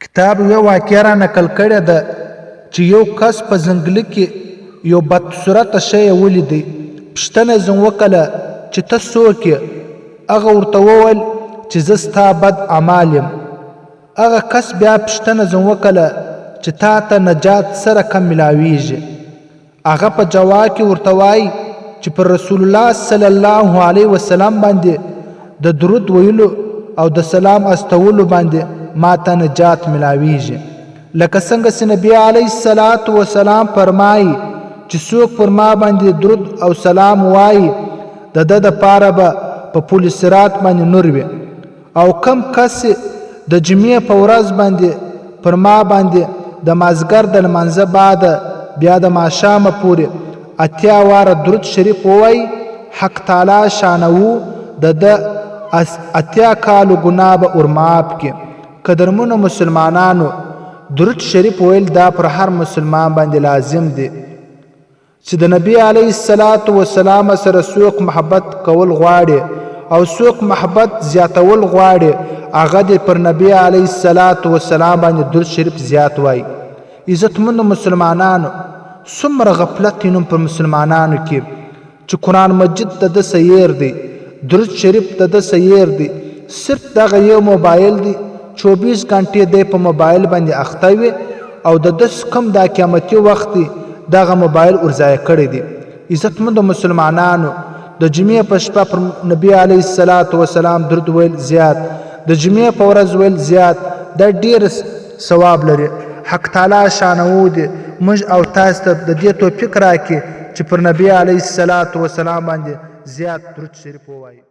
کتاب یو واقعه را نقل کړې ده چې یو کس په ځنګله کې یو بدصورته شی ولیدی. پوښتنه یې ځینې وکړه چې ته څوک یې؟ هغه ورته وویل چې زه ستا بد اعمال یم. هغه کس بیا پوښتنه ځینې وکړه چې تا ته نجات څه رقم میلاویږي؟ هغه په جواب کې ورته وایي چې پر رسول الله صلی الله علیه وسلم باندې د درود ویلو او د سلام استولو باندې ما ته نجات ملاویږي. لکه څنګه چې نبی علیه الصلاة والسلام فرمایي چې څوک پر ما باندې درود او سلام وایي د ده دپاره به په پل صراط باندې نور وي. او کم کس د جمعې په ورځ باندې پر ما باندې د مازدیګر د لمانځه بعد بیا د ماښامه پورې 80 واره درود شریف ووایي، حق تعالی شانو د ده 80 کالو ګناه به ورمعاف کړي. قدرمنو مسلمانانو، درود شریف ویل دا پر هر مسلمان باندې لازم دی چې د نبی علیه الصلاة والسلام سره څوک محبت کول غواړي او څوک محبت زیاتول غواړي، هغه دې پر نبی علیه الصلاة والسلام باندې درود شریف زیات وایي. عزتمنو مسلمانانو، څومره غفلت نوم پر مسلمانانو کې چې قرآن مجید د ده سیر دی، درود شریف د ده سیر دی. صرف دغه یو موبایل دی، 24 غنټې دی په موبایل باندې اخته وي او د ده کم دا قیامتي وخت دی دغه موبایل ورضایع کړی دی. عزتمندو مسلمانانو، د جمعې په شپه پر نبی علیه الصلاة والسلام درود ویل زیات، د جمعې په ورځ ویل زیات، دا ډېر ثواب لري. حق تعالی شانو دی موږ او تاسو ته د دې توفیق راکړي چې پر نبی علیه الصلاة والسلام باندې زیات درود شریف ووایي.